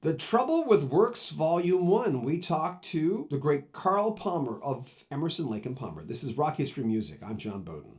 The Trouble with Works, Volume 1. We talked to the great Carl Palmer of Emerson, Lake and Palmer. This is Rock History Music. I'm John Beaudin.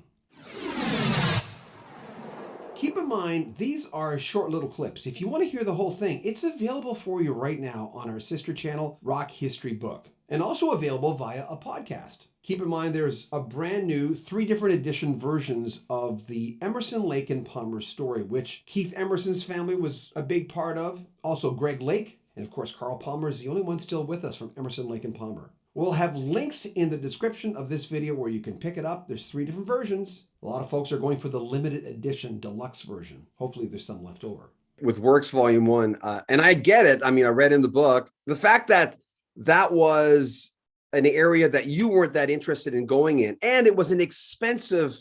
Keep in mind, these are short little clips. If you want to hear the whole thing, it's available for you right now on our sister channel, Rock History Book, and also available via a podcast. Keep in mind, there's a brand new 3 different edition versions of the Emerson, Lake and Palmer story, which Keith Emerson's family was a big part of. Also Greg Lake, and of course, Carl Palmer is the only one still with us from Emerson, Lake and Palmer. We'll have links in the description of this video where you can pick it up. There's 3 different versions. A lot of folks are going for the limited edition deluxe version. Hopefully there's some left over. With Works Volume 1, and I get it. I mean, I read in the book, the fact that that was an area that you weren't that interested in going in, and it was an expensive,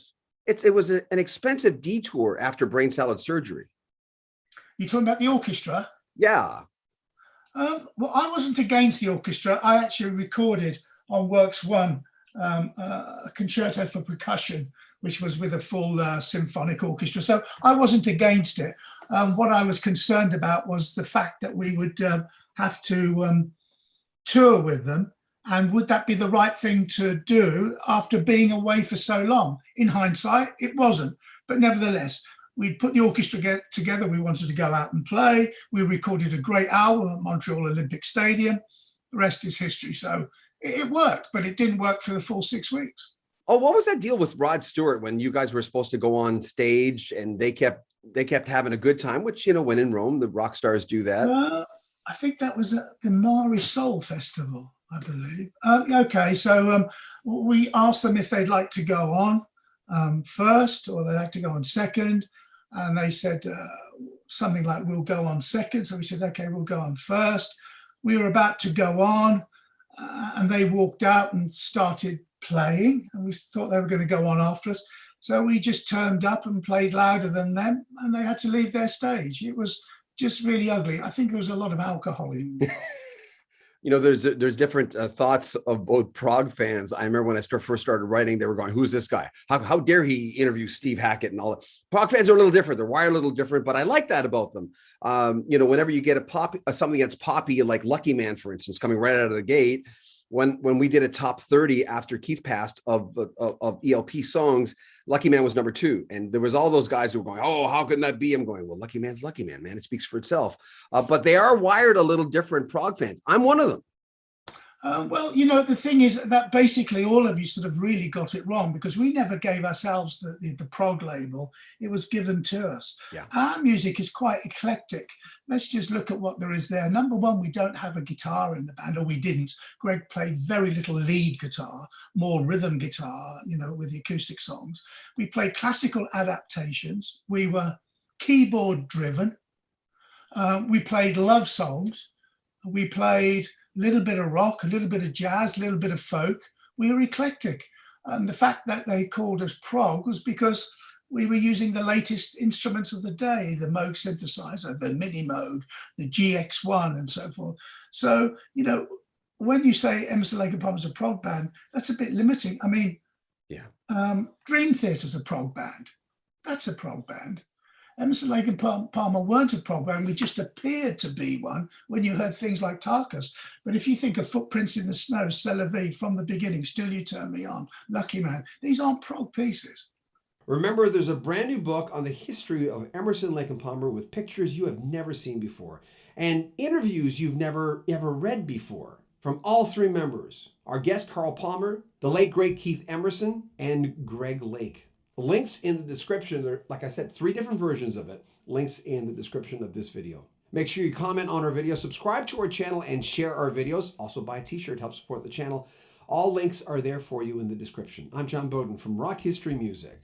it was an expensive detour after brain salad surgery. You talking about the orchestra? Yeah. Well, I wasn't against the orchestra. I actually recorded on Works 1 a concerto for percussion, which was with a full symphonic orchestra. So I wasn't against it. What I was concerned about was the fact that we would have to tour with them. And would that be the right thing to do after being away for so long? In hindsight, it wasn't. But nevertheless, we put the orchestra together. We wanted to go out and play. We recorded a great album at Montreal Olympic Stadium. The rest is history. So it worked, but it didn't work for the full 6 weeks. Oh, what was that deal with Rod Stewart when you guys were supposed to go on stage and they kept having a good time, which, you know, when in Rome, the rock stars do that. I think that was at the Mari Soul Festival, I believe. Okay, so we asked them if they'd like to go on first or they'd like to go on second. And they said something like, we'll go on second. So we said, okay, we'll go on first. We were about to go on and they walked out and started playing. And we thought they were going to go on after us. So we just turned up and played louder than them and they had to leave their stage. It was just really ugly. I think there was a lot of alcohol in it. You know, there's different thoughts of both prog fans. I remember when I first started writing, they were going, who's this guy? How dare he interview Steve Hackett and all that? Prog fans are a little different. They're wired a little different, but I like that about them. You know, whenever you get something that's poppy, like Lucky Man, for instance, coming right out of the gate, when we did a top 30 after Keith passed of ELP songs, Lucky Man was number 2. And there was all those guys who were going, oh, how can that be? I'm going, well, Lucky Man's Lucky Man, man. It speaks for itself. But they are wired a little different, prog fans. I'm one of them. Well, you know, the thing is that basically all of you sort of really got it wrong because we never gave ourselves the prog label. It was given to us. Yeah. Our music is quite eclectic. Let's just look at what there is there. Number one, we don't have a guitar in the band, or we didn't. Greg played very little lead guitar, more rhythm guitar, you know, with the acoustic songs. We played classical adaptations. We were keyboard driven. We played love songs. We played a little bit of rock, a little bit of jazz, a little bit of folk. We were eclectic. And the fact that they called us prog was because we were using the latest instruments of the day, the Moog synthesizer, the Mini Moog, the GX1 and so forth. So, you know, when you say Emerson, Lake and Palmer's a prog band, that's a bit limiting. I mean, Dream Theater's a prog band. That's a prog band. Emerson, Lake and Palmer weren't a prog band. We just appeared to be one when you heard things like Tarkus. But if you think of Footprints in the Snow, C'est la Vie, From the Beginning, Still You Turn Me On, Lucky Man, these aren't prog pieces. Remember, there's a brand new book on the history of Emerson, Lake and Palmer with pictures you have never seen before and interviews you've never ever read before from all 3 members. Our guest, Carl Palmer, the late, great Keith Emerson, and Greg Lake. Links in the description. There, like I said, 3 different versions of it. Links in the description of this video. Make sure you comment on our video, subscribe to our channel, and share our videos. Also buy a t-shirt, help support the channel. All links are there for you in the description. I'm John Beaudin from Rock History Music.